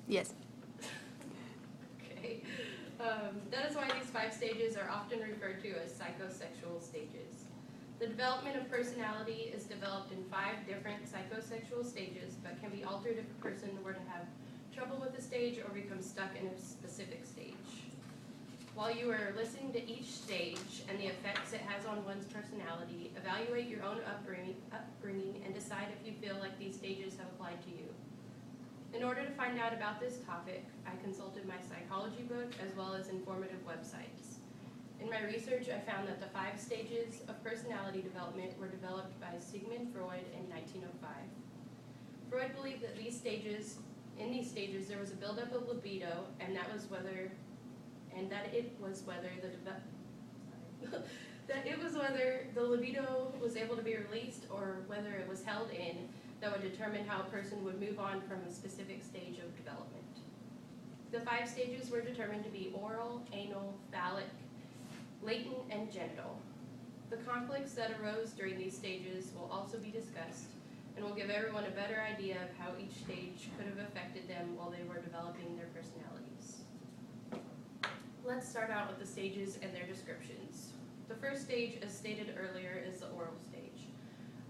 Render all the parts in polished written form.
Yes. Okay. That is why these 5 stages are often referred to as psychosexual stages. The development of personality is developed in 5 different psychosexual stages, but can be altered if a person were to have trouble with a stage or become stuck in a specific stage. While you are listening to each stage and the effects it has on one's personality, evaluate your own upbringing and decide if you feel like these stages have applied to you. In order to find out about this topic, I consulted my psychology book as well as informative websites. In my research, I found that the 5 stages of personality development were developed by Sigmund Freud in 1905. Freud believed that in these stages there was a buildup of libido, and that it was whether the libido was able to be released or whether it was held in that would determine how a person would move on from a specific stage of development. The 5 stages were determined to be oral, anal, phallic, latent, and genital. The conflicts that arose during these stages will also be discussed and will give everyone a better idea of how each stage could have affected them while they were developing their personalities. Let's start out with the stages and their descriptions. The first stage, as stated earlier, is the oral stage.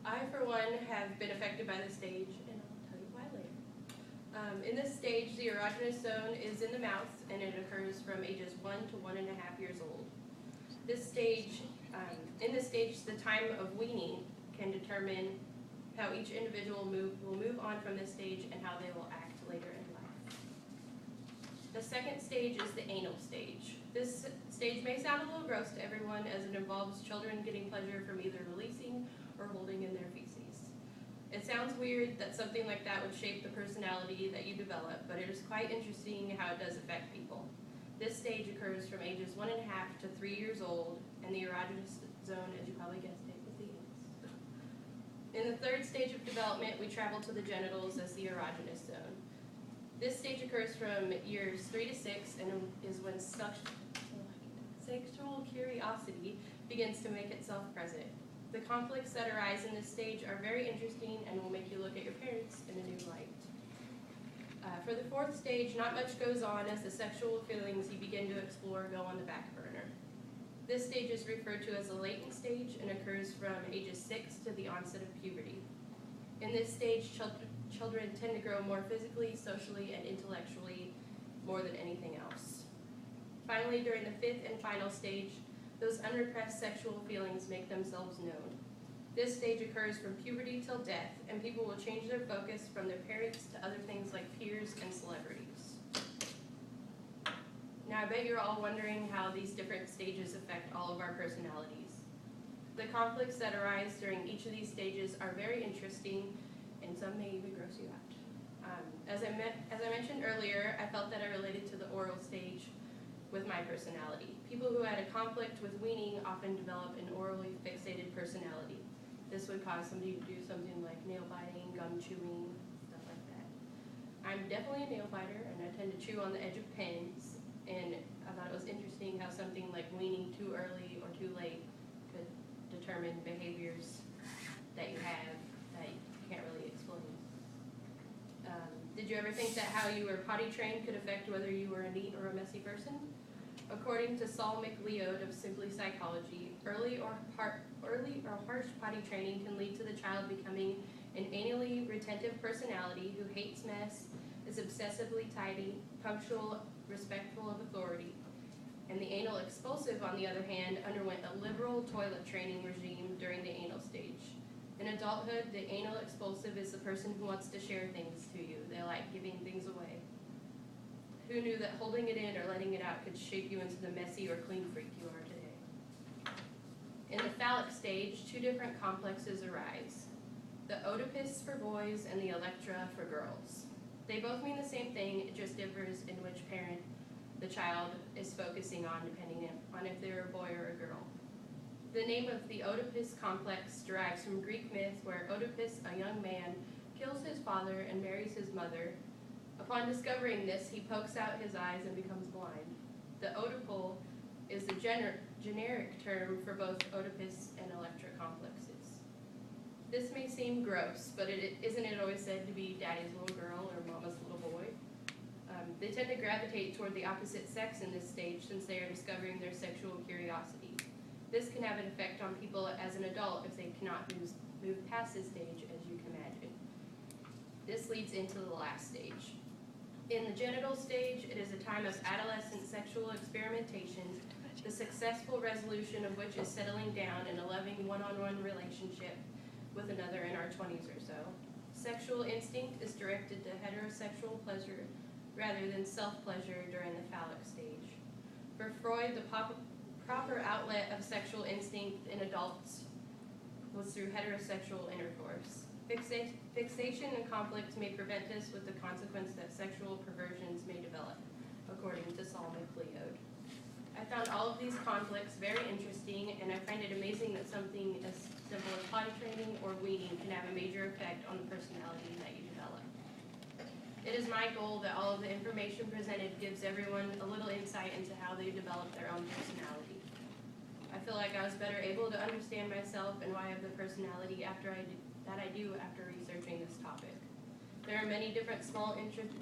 I, for one, have been affected by this stage, and I'll tell you why later. In this stage, the erogenous zone is in the mouth, and it occurs from ages 1 to 1.5 years old. In this stage, the time of weaning can determine how each individual will move on from this stage and how they will act later in life. The second stage is the anal stage. This stage may sound a little gross to everyone as it involves children getting pleasure from either releasing or holding in their feces. It sounds weird that something like that would shape the personality that you develop, but it is quite interesting how it does affect people. This stage occurs from ages 1.5 to 3 years old, and the erogenous zone, as you probably guessed it, is the anus. In the third stage of development, we travel to the genitals as the erogenous zone. This stage occurs from years 3 to 6 and is when sexual curiosity begins to make itself present. The conflicts that arise in this stage are very interesting and will make you look at your parents in a new light. For the fourth stage, not much goes on as the sexual feelings you begin to explore go on the back burner. This stage is referred to as the latent stage and occurs from ages 6 to the onset of puberty. In this stage, children tend to grow more physically, socially, and intellectually more than anything else. Finally, during the fifth and final stage, those unrepressed sexual feelings make themselves known. This stage occurs from puberty till death, and people will change their focus from their parents to other things like peers and celebrities. Now, I bet you're all wondering how these different stages affect all of our personalities. The conflicts that arise during each of these stages are very interesting, and some may even gross you out. As I mentioned earlier, I felt that I related to the oral stage with my personality. People who had a conflict with weaning often develop an orally fixated personality. This would cause somebody to do something like nail biting, gum chewing, stuff like that. I'm definitely a nail biter, and I tend to chew on the edge of pens, and I thought it was interesting how something like weaning too early or too late could determine behaviors that you have that you can't really explain. Did you ever think that how you were potty trained could affect whether you were a neat or a messy person? According to Saul McLeod of Simply Psychology, early or harsh potty training can lead to the child becoming an anally retentive personality who hates mess, is obsessively tidy, punctual, respectful of authority. And the anal expulsive, on the other hand, underwent a liberal toilet training regime during the anal stage. In adulthood, the anal expulsive is the person who wants to share things to you. They like giving things away. Who knew that holding it in or letting it out could shape you into the messy or clean freak you are today? In the phallic stage, 2 different complexes arise. The Oedipus for boys and the Electra for girls. They both mean the same thing, it just differs in which parent the child is focusing on depending on if they're a boy or a girl. The name of the Oedipus complex derives from Greek myth where Oedipus, a young man, kills his father and marries his mother. Upon discovering this, he pokes out his eyes and becomes blind. The Oedipal is the generic term for both Oedipus and Electra complexes. This may seem gross, but isn't it always said to be daddy's little girl or mama's little boy? They tend to gravitate toward the opposite sex in this stage since they are discovering their sexual curiosity. This can have an effect on people as an adult if they cannot move past this stage, as you can imagine. This leads into the last stage. In the genital stage, it is a time of adolescent sexual experimentation, the successful resolution of which is settling down in a loving one-on-one relationship with another in our 20s or so. Sexual instinct is directed to heterosexual pleasure rather than self-pleasure during the phallic stage. For Freud, the proper outlet of sexual instinct in adults was through heterosexual intercourse. Fixation and conflict may prevent this, with the consequence that sexual perversions may develop, according to Saul McLeod. I found all of these conflicts very interesting, and I find it amazing that something as simple as potty training or weaning can have a major effect on the personality that you develop. It is my goal that all of the information presented gives everyone a little insight into how they develop their own personality. I feel like I was better able to understand myself and why I have the personality that I do after researching this topic. There are many different small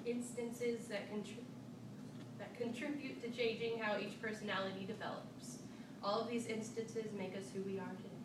instances that contribute to changing how each personality develops. All of these instances make us who we are today.